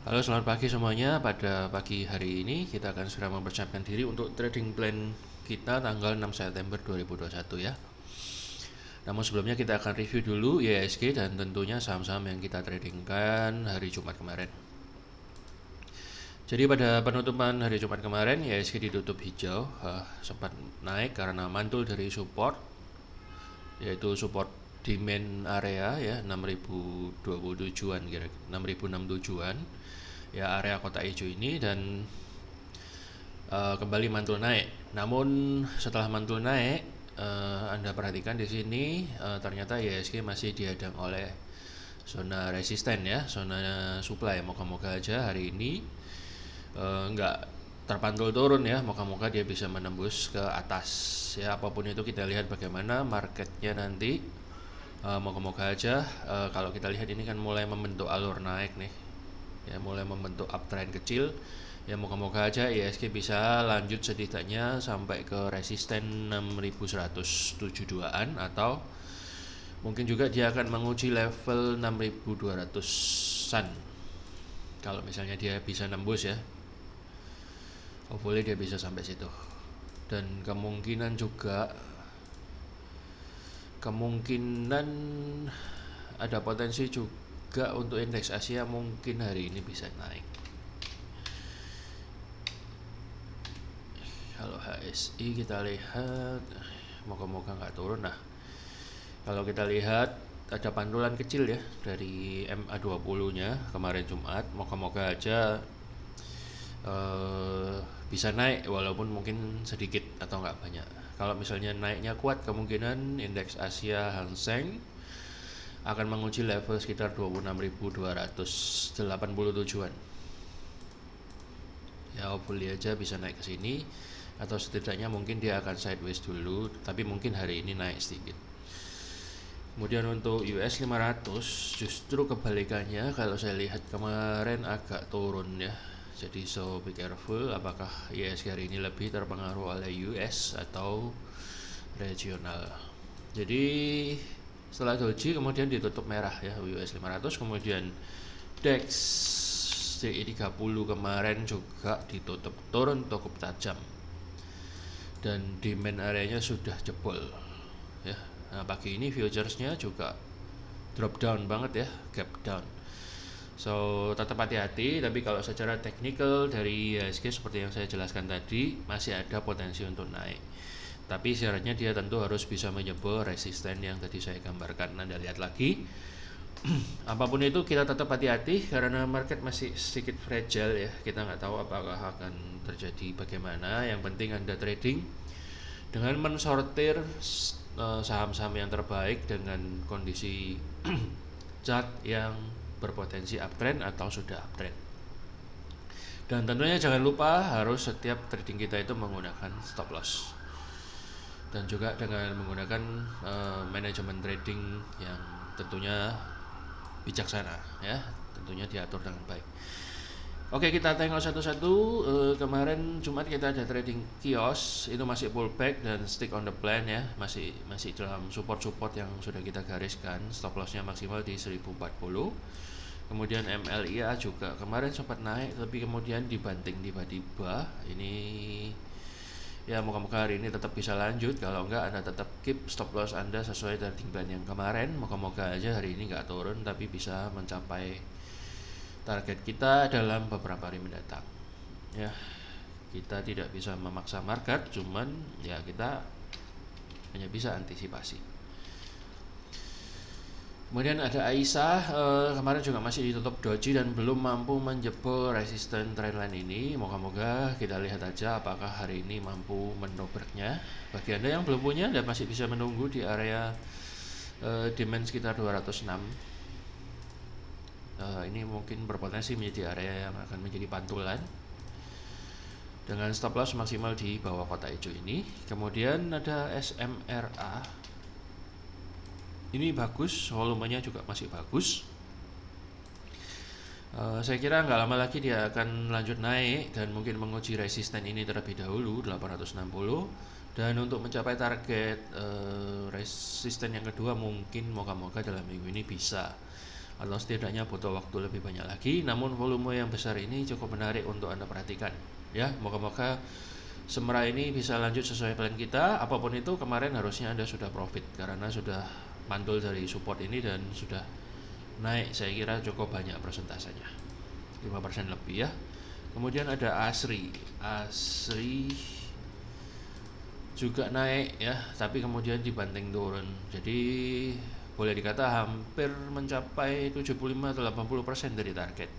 Halo, selamat pagi semuanya. Pada pagi hari ini kita akan segera mempersiapkan diri untuk trading plan kita tanggal 6 September 2021 ya. Namun sebelumnya kita akan review dulu IHSG dan tentunya saham-saham yang kita tradingkan hari Jumat kemarin. Jadi pada penutupan hari Jumat kemarin IHSG ditutup hijau, sempat naik karena mantul dari support, yaitu support demand area ya 6027-an kira-kira 6067-an ya, area kotak hijau ini, dan kembali mantul naik. Namun setelah mantul naik, Anda perhatikan di sini ternyata IHSG masih dihadang oleh zona resisten ya, zona supply. Moga-moga aja hari ini nggak terpantul turun ya, moga-moga dia bisa menembus ke atas ya. Apapun itu kita lihat bagaimana marketnya nanti. Moga-moga aja kalau kita lihat ini kan mulai membentuk alur naik nih ya, mulai membentuk uptrend kecil ya. Moga-moga aja IHSG bisa lanjut setidaknya sampai ke resisten 6172-an, atau mungkin juga dia akan menguji level 6200-an kalau misalnya dia bisa nembus ya. Hopefully dia bisa sampai situ. Dan kemungkinan ada potensi juga untuk indeks Asia mungkin hari ini bisa naik. Kalau HSI kita lihat, moga-moga nggak turun. Nah, kalau kita lihat ada pantulan kecil ya dari MA20-nya kemarin Jumat. Moga-moga aja bisa naik walaupun mungkin sedikit atau nggak banyak. Kalau misalnya naiknya kuat, kemungkinan indeks Asia Hang Seng akan menguji level sekitar 26.287-an. Ya, hopefully aja bisa naik ke sini, atau setidaknya mungkin dia akan sideways dulu, tapi mungkin hari ini naik sedikit. Kemudian untuk US 500 justru kebalikannya, kalau saya lihat kemarin agak turun ya. Jadi so be careful, apakah IHSG hari ini lebih terpengaruh oleh US atau regional. Jadi setelah doji kemudian ditutup merah ya US 500, kemudian DAX DI30 kemarin juga ditutup turun cukup tajam dan demand areanya sudah jebol ya. Nah, pagi ini futuresnya juga drop down banget ya, gap down. So tetap hati-hati, tapi kalau secara teknikal dari IHSG seperti yang saya jelaskan tadi, masih ada potensi untuk naik. Tapi syaratnya dia tentu harus bisa menyebol resisten yang tadi saya gambarkan. Anda lihat lagi. Apapun itu kita tetap hati-hati karena market masih sedikit fragile ya. Kita nggak tahu apakah akan terjadi bagaimana. Yang penting Anda trading dengan mensortir saham-saham yang terbaik dengan kondisi chart yang berpotensi uptrend atau sudah uptrend. Dan tentunya jangan lupa harus setiap trading kita itu menggunakan stop loss, dan juga dengan menggunakan manajemen trading yang tentunya bijaksana ya, tentunya diatur dengan baik. Oke, kita tengok satu-satu. Kemarin Jumat kita ada trading kios, itu masih pullback dan stick on the plan ya, masih dalam support yang sudah kita gariskan. Stop lossnya maksimal di 1040. Kemudian MLIA juga kemarin sempat naik, tapi kemudian dibanting tiba-tiba. Ini ya, moga-moga hari ini tetap bisa lanjut. Kalau enggak, Anda tetap keep stop loss Anda sesuai trading plan yang kemarin. Moga-moga aja hari ini enggak turun, tapi bisa mencapai target kita dalam beberapa hari mendatang ya. Kita tidak bisa memaksa market, cuman ya kita hanya bisa antisipasi. Kemudian ada Aisyah, kemarin juga masih ditutup doji dan belum mampu menjebol resisten trendline ini. Moga-moga kita lihat aja apakah hari ini mampu mendobraknya. Bagi Anda yang belum punya, Anda masih bisa menunggu di area demand sekitar 206. Ini mungkin berpotensi menjadi area yang akan menjadi pantulan dengan stop loss maksimal di bawah kotak hijau ini. Kemudian ada SMRA, ini bagus, volumenya juga masih bagus. Saya kira nggak lama lagi dia akan lanjut naik dan mungkin menguji resisten ini terlebih dahulu 860, dan untuk mencapai target resisten yang kedua mungkin moga-moga dalam minggu ini bisa atau setidaknya butuh waktu lebih banyak lagi. Namun volume yang besar ini cukup menarik untuk Anda perhatikan ya. Moga-moga Semera ini bisa lanjut sesuai plan kita. Apapun itu, kemarin harusnya Anda sudah profit karena sudah mandul dari support ini dan sudah naik, saya kira cukup banyak persentasenya, 5% lebih ya. Kemudian ada Asri juga naik ya, tapi kemudian dibanting turun. Jadi boleh dikata hampir mencapai 75 atau 80% dari target.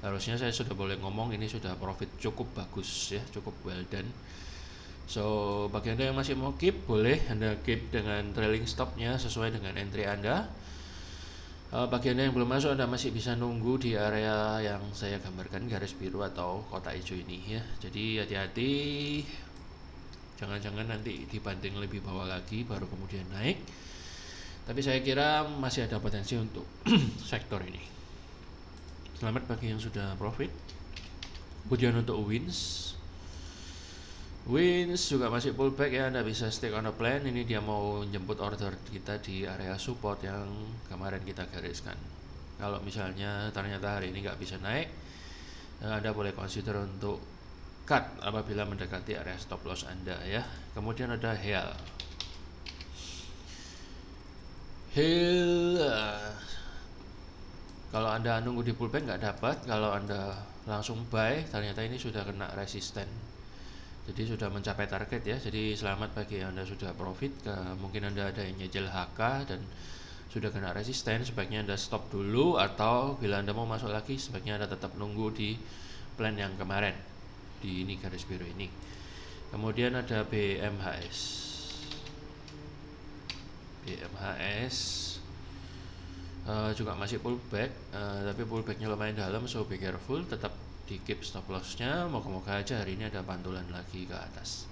Harusnya saya sudah boleh ngomong ini sudah profit cukup bagus ya, cukup well done. So bagi Anda yang masih mau keep, boleh Anda keep dengan trailing stopnya sesuai dengan entry Anda. Bagi Anda yang belum masuk, Anda masih bisa nunggu di area yang saya gambarkan, garis biru atau kotak hijau ini ya. Jadi hati-hati, jangan-jangan nanti dibanting lebih bawah lagi baru kemudian naik. Tapi saya kira masih ada potensi untuk sektor ini. Selamat bagi yang sudah profit. Kemudian untuk Wins juga masih pullback ya, Anda bisa stick on a plan. Ini dia mau jemput order kita di area support yang kemarin kita gariskan. Kalau misalnya ternyata hari ini nggak bisa naik, Anda boleh consider untuk cut apabila mendekati area stop loss Anda ya. Kemudian ada HEAL. Kalau Anda nunggu di pullback nggak dapat, kalau Anda langsung buy ternyata ini sudah kena resisten, jadi sudah mencapai target ya. Jadi selamat bagi yang Anda sudah profit. Mungkin Anda ada yang nyejel HK dan sudah kena resisten, sebaiknya Anda stop dulu, atau bila Anda mau masuk lagi sebaiknya Anda tetap nunggu di plan yang kemarin di ini garis biru ini. Kemudian ada BMHS juga masih pullback, tapi pullbacknya lumayan dalam, so be careful, tetap di keep stop lossnya. Moga-moga aja hari ini ada pantulan lagi ke atas.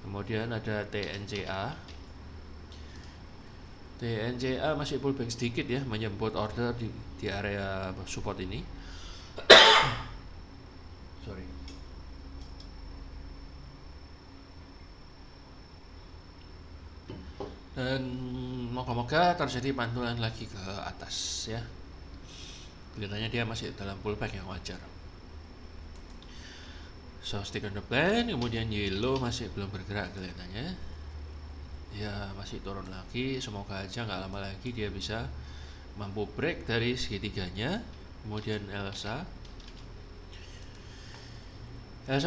Kemudian ada TNCA masih pullback sedikit ya, menjemput order di area support ini. Dan moga-moga terjadi pantulan lagi ke atas ya. Kelihatannya dia masih dalam pullback yang wajar. So stick on the plan. Kemudian Yellow masih belum bergerak kelihatannya. Ya masih turun lagi. Semoga aja nggak lama lagi dia bisa mampu break dari segitiganya. Kemudian Elsa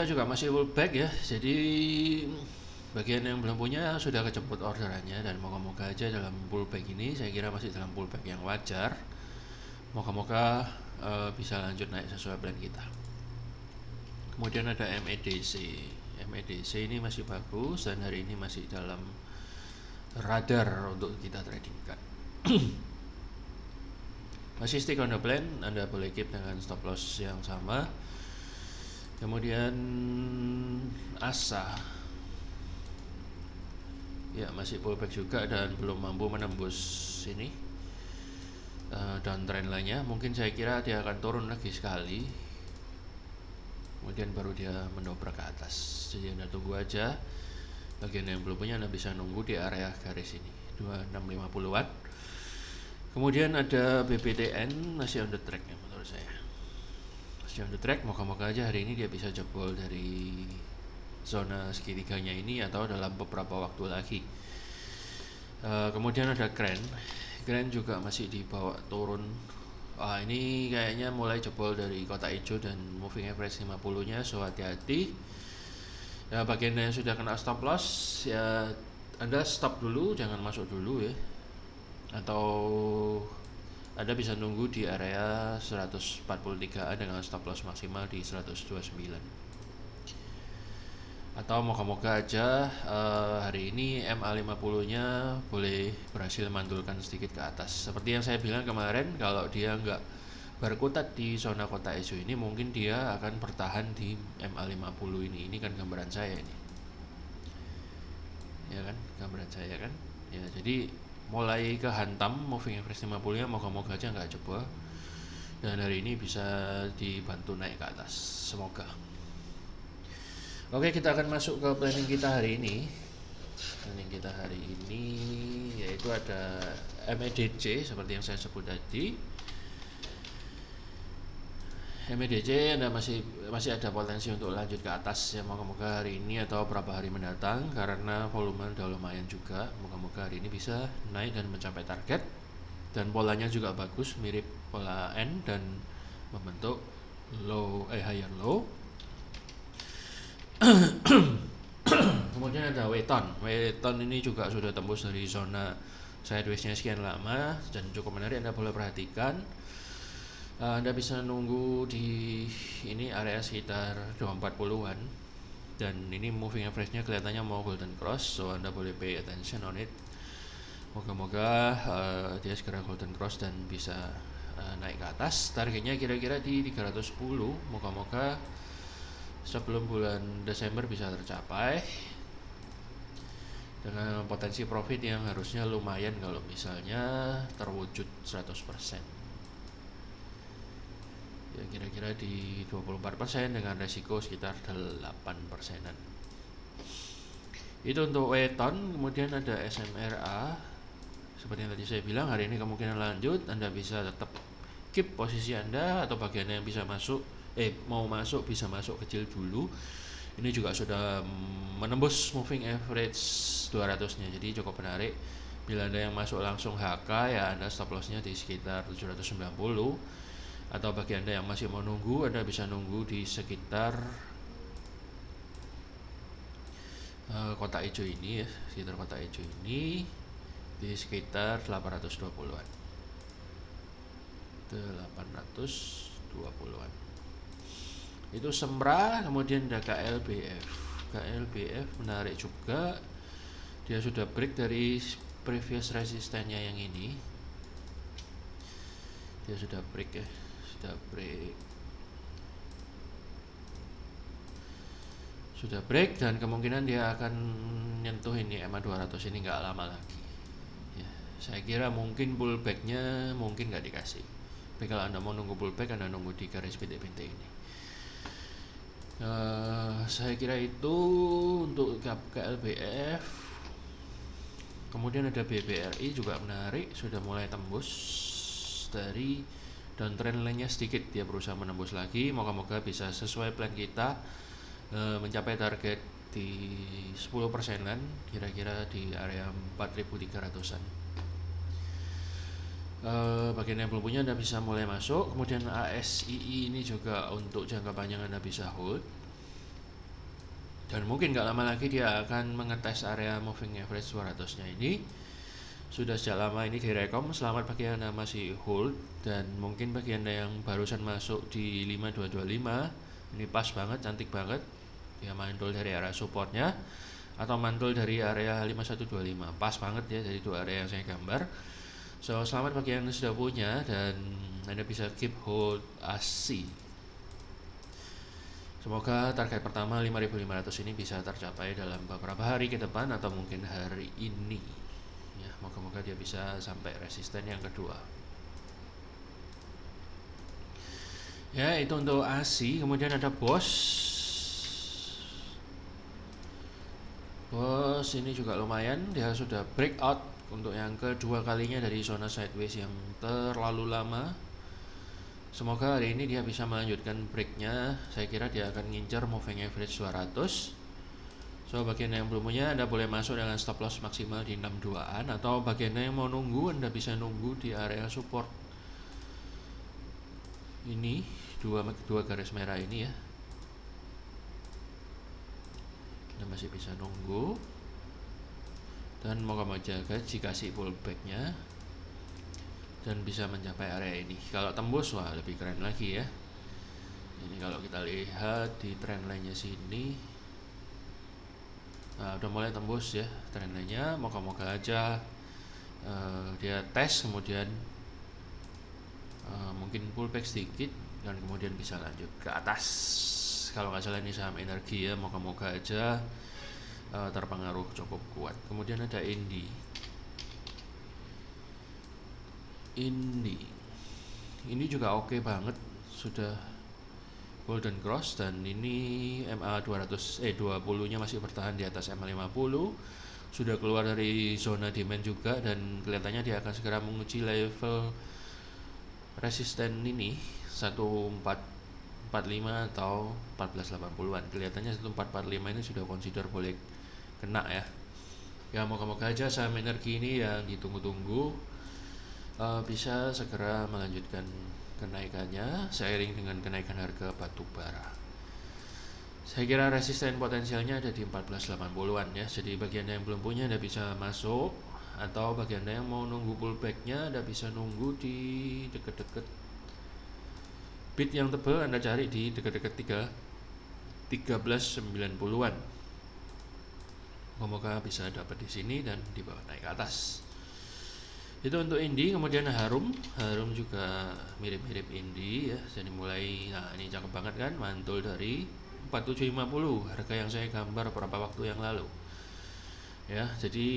juga masih pullback ya. Jadi bagian yang belum punya sudah kejemput orderannya, dan moga-moga aja dalam pullback ini, saya kira masih dalam pullback yang wajar. Moga-moga bisa lanjut naik sesuai plan kita. Kemudian ada MEDC ini masih bagus dan hari ini masih dalam radar untuk kita tradingkan. Masih stick on the plan, Anda boleh keep dengan stop loss yang sama. Kemudian ASA ya masih pullback juga dan belum mampu menembus ini downtrend lainnya. Mungkin saya kira dia akan turun lagi sekali, kemudian baru dia mendobrak ke atas. Jadi Anda tunggu aja. Bagian yang belum punya Anda bisa nunggu di area garis ini 2650-an. Kemudian ada BPTN masih on the track ya, menurut saya masih on the track. Moga-moga aja hari ini dia bisa jebol dari zona segitiganya ini atau dalam beberapa waktu lagi. Kemudian ada Grand juga masih dibawa turun. Ini kayaknya mulai jebol dari kotak hijau dan moving average 50-nya, so hati-hati ya. Bagian yang sudah kena stop loss ya, Anda stop dulu, jangan masuk dulu ya, atau Anda bisa nunggu di area 143 dengan stop loss maksimal di 129. Atau moga-moga aja hari ini MA50 nya boleh berhasil mandulkan sedikit ke atas. Seperti yang saya bilang kemarin, kalau dia nggak berkutat di zona kotak hijau ini, mungkin dia akan bertahan di MA50 ini. Ini kan gambaran saya ini, ya kan, gambaran saya kan ya. Jadi mulai kehantam moving average 50 nya, moga-moga aja nggak coba, dan hari ini bisa dibantu naik ke atas, semoga. Oke, kita akan masuk ke planning kita hari ini. Yaitu ada MEDC seperti yang saya sebut tadi. MEDC Anda masih ada potensi untuk lanjut ke atas ya, moga-moga hari ini atau beberapa hari mendatang, karena volume udah lumayan juga. Moga-moga hari ini bisa naik dan mencapai target, dan polanya juga bagus, mirip pola N dan membentuk higher low. Kemudian ada Weton ini juga sudah tembus dari zona sideways-nya sekian lama dan cukup menarik, Anda boleh perhatikan. Anda bisa nunggu di ini area sekitar 240-an, dan ini moving average-nya kelihatannya mau golden cross, so Anda boleh pay attention on it. Moga-moga dia segera golden cross dan bisa naik ke atas. Targetnya kira-kira di 310. Moga-moga sebelum bulan Desember bisa tercapai dengan potensi profit yang harusnya lumayan kalau misalnya terwujud 100%. Ya, kira-kira di 24% dengan resiko sekitar 8%-an. Itu untuk Weton. Kemudian ada SMRA. Seperti yang tadi saya bilang, hari ini kemungkinan lanjut. Anda bisa tetap keep posisi Anda, atau bagian yang bisa masuk mau masuk bisa masuk kecil dulu. Ini juga sudah menembus moving average 200-nya, jadi cukup menarik. Bila Anda yang masuk langsung HK, ya Anda stop loss-nya di sekitar 790. Atau bagi Anda yang masih mau nunggu, Anda bisa nunggu di sekitar kotak hijau ini ya, sekitar kotak hijau ini di sekitar 820-an. 820-an. Itu Semra. Kemudian ada KLBF menarik juga. Dia sudah break dari previous resistennya yang ini. Dia sudah break ya. Sudah break dan kemungkinan dia akan nyentuh ini EMA 200 ini nggak lama lagi ya. Saya kira mungkin pullbacknya mungkin nggak dikasih, tapi kalau Anda mau nunggu pullback, Anda nunggu di garis bintik-bintik ini. Saya kira itu untuk KLBF. Kemudian ada BBRI juga menarik, sudah mulai tembus dari downtrend line-nya sedikit, dia berusaha menembus lagi. Moga-moga bisa sesuai plan kita, mencapai target di 10%-an, kira-kira di area 4.300-an. Bagian yang belum punya Anda bisa mulai masuk. Kemudian ASII ini juga untuk jangka panjang Anda bisa hold, dan mungkin gak lama lagi dia akan mengetes area moving average 200-nya ini. Sudah sejak lama ini direkom. Selamat bagi Anda masih hold, dan mungkin bagi Anda yang barusan masuk di 5225, ini pas banget, cantik banget. Dia mantul dari area supportnya atau mantul dari area 5125, pas banget ya dari dua area yang saya gambar. So selamat bagi yang sudah punya, dan Anda bisa keep hold ASI. Semoga target pertama 5.500 ini bisa tercapai dalam beberapa hari ke depan, atau mungkin hari ini ya. Moga-moga dia bisa sampai resisten yang kedua ya. Itu untuk ASI. Kemudian ada BOS ini juga lumayan, dia sudah breakout untuk yang kedua kalinya dari zona sideways yang terlalu lama. Semoga hari ini dia bisa melanjutkan breaknya. Saya kira dia akan ngincar moving average 200. So bagian yang belum punya, Anda boleh masuk dengan stop loss maksimal di 62-an, atau bagian yang mau nunggu, Anda bisa nunggu di area support ini, dua garis merah ini ya. Anda masih bisa nunggu, dan moga-moga jaga jika si pullbacknya dan bisa mencapai area ini. Kalau tembus, wah lebih keren lagi ya. Ini kalau kita lihat di trend line-nya sini, udah mulai tembus ya trend line-nya. Moga-moga aja dia tes, kemudian mungkin pullback sedikit, dan kemudian bisa lanjut ke atas. Kalau nggak salah ini saham energi ya. Moga-moga aja terpengaruh cukup kuat. Kemudian ada Indi ini juga oke banget, sudah golden cross, dan ini MA 20-nya masih bertahan di atas MA 50. Sudah keluar dari zona demand juga, dan kelihatannya dia akan segera menguji level resisten ini 14 1445 atau 1480-an. Kelihatannya 1445 ini sudah consider boleh kena ya. Ya moga-moga aja saham energi ini yang ditunggu-tunggu bisa segera melanjutkan kenaikannya seiring dengan kenaikan harga batu bara. Saya kira resisten potensialnya ada di 1480-an ya. Jadi bagi Anda yang belum punya, Anda bisa masuk, atau bagi Anda yang mau nunggu pullbacknya, Anda bisa nunggu di deket-deket bid yang tebal. Anda cari di deket-deket 1390-an. Semoga bisa dapat di sini dan di bawah naik ke atas. Itu untuk Indi. Kemudian Harum juga mirip-mirip Indi ya. Jadi mulai, nah ini cakep banget kan, mantul dari 4750, harga yang saya gambar beberapa waktu yang lalu ya. Jadi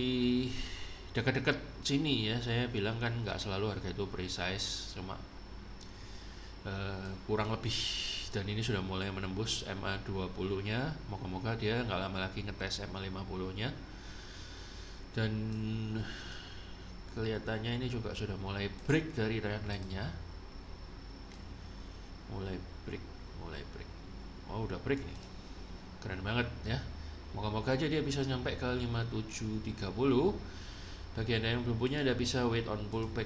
dekat-dekat sini ya, saya bilang kan nggak selalu harga itu precise, cuma kurang lebih. Dan ini sudah mulai menembus MA20 nya, moga-moga dia nggak lama lagi ngetes MA50 nya. Dan kelihatannya ini juga sudah mulai break dari trendline nya, mulai break. Oh udah break nih, keren banget ya. Moga-moga aja dia bisa sampai ke 5730. Bagi Anda yang belum punya, Anda bisa wait on pullback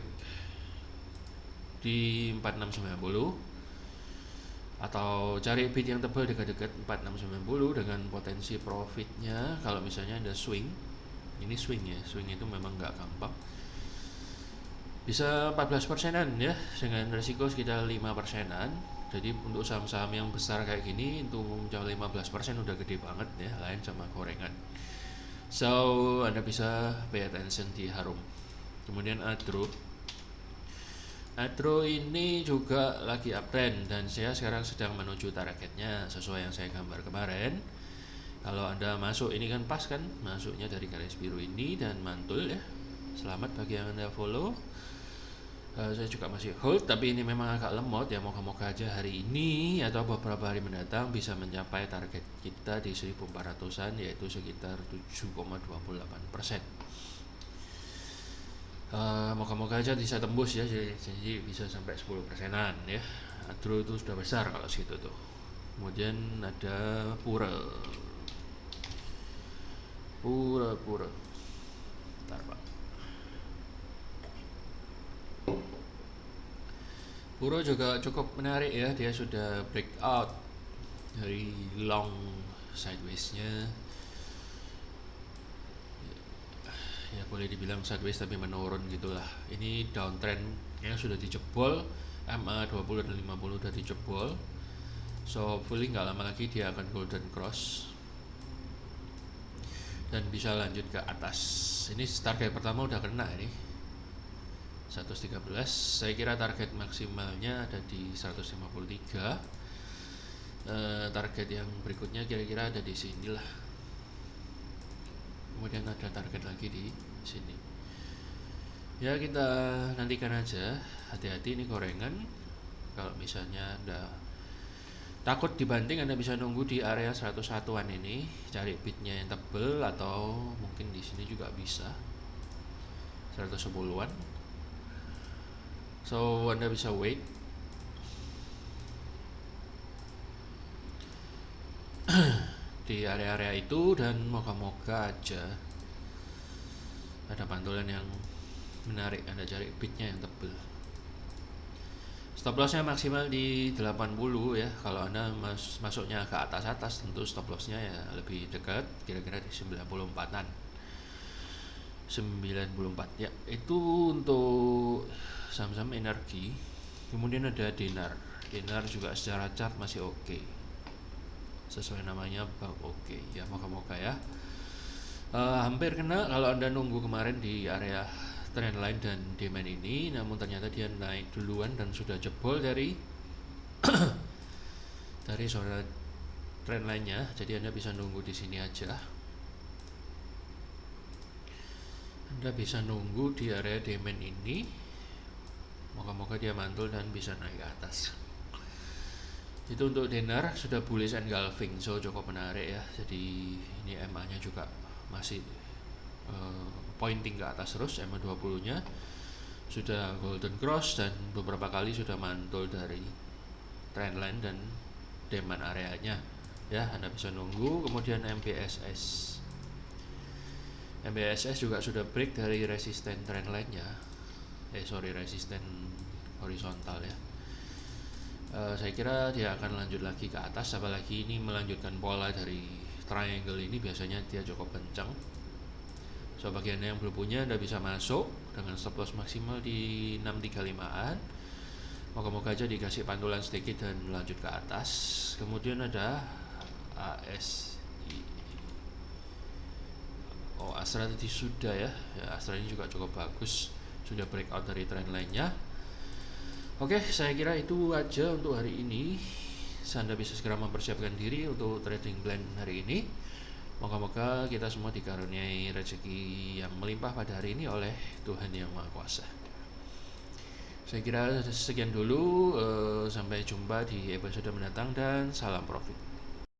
di 4690 atau cari bid yang tebal dekat-dekat 4690 dengan potensi profitnya. Kalau misalnya Anda swing, ini swing ya, swing itu memang nggak gampang, bisa 14%-an ya, dengan resiko sekitar 5%-an. Jadi untuk saham-saham yang besar kayak gini, untuk mencapai 15% udah gede banget ya, lain sama gorengan. So Anda bisa pay attention di Harum. Kemudian Adro ini juga lagi uptrend, dan saya sekarang sedang menuju targetnya sesuai yang saya gambar kemarin. Kalau Anda masuk ini kan pas kan, masuknya dari garis biru ini dan mantul ya. Selamat bagi yang Anda follow. Saya juga masih hold, tapi ini memang agak lemot ya. Moga-moga aja hari ini atau beberapa hari mendatang bisa mencapai target kita di 1400-an, yaitu sekitar 7,28%. Moga-moga aja bisa tembus ya, jadi bisa sampai 10%-an ya. Adro itu sudah besar kalau segitu tuh. Kemudian ada Pura. Bentar Pak. Puro juga cukup menarik ya, dia sudah breakout dari long sideways-nya. Ya boleh dibilang sideways tapi menurun gitulah. Ini downtrend yang sudah dijebol, MA20 dan 50 sudah dijebol. So hopefully nggak lama lagi dia akan golden cross dan bisa lanjut ke atas. Ini target pertama udah kena ini 113. Saya kira target maksimalnya ada di 153. Target yang berikutnya kira-kira ada di sini lah. Kemudian ada target lagi di sini. Ya kita nantikan aja. Hati-hati ini gorengan. Kalau misalnya Anda takut dibanting, Anda bisa nunggu di area 101-an ini, cari bidnya yang tebel, atau mungkin di sini juga bisa 110-an. So Anda bisa wait. Di area-area itu, dan moga-moga aja ada pantulan yang menarik. Anda cari bidnya yang tebel. Stop lossnya maksimal di 80 ya. Kalau Anda masuknya ke atas-atas, tentu stop lossnya ya lebih dekat, kira-kira di 94-an. 94 ya. Itu untuk saham-saham energi. Kemudian ada Dinar juga secara chart masih oke. Sesuai namanya oke ya, moga-moga ya. Hampir kena kalau Anda nunggu kemarin di area trendline dan demand ini, namun ternyata dia naik duluan dan sudah jebol dari zona trendline-nya. Jadi Anda bisa nunggu di sini aja. Anda bisa nunggu di area demand ini. Moga-moga dia mantul dan bisa naik ke atas. Itu untuk Dinar sudah bullish engulfing, so cukup menarik ya. Jadi ini MA-nya juga masih pointing ke atas terus. MA20 nya sudah golden cross dan beberapa kali sudah mantul dari trendline dan demand areanya ya, Anda bisa nunggu. Kemudian MBSS juga sudah break dari resisten trendline-nya, resisten horizontal ya. Saya kira dia akan lanjut lagi ke atas, apalagi ini melanjutkan pola dari triangle ini, biasanya dia cukup kencang. So bagi Anda yang belum punya, Anda bisa masuk dengan stop loss maksimal di 635-an. Moga-moga aja dikasih pantulan sedikit dan lanjut ke atas. Kemudian ada ASI. Astra tadi sudah ya. Astra ini juga cukup bagus, sudah breakout dari trend lainnya. Oke, saya kira itu aja untuk hari ini. Anda bisa segera mempersiapkan diri untuk trading plan hari ini. Moga-moga kita semua dikaruniai rezeki yang melimpah pada hari ini oleh Tuhan Yang Maha Kuasa. Saya kira sekian dulu, sampai jumpa di episode mendatang dan salam profit.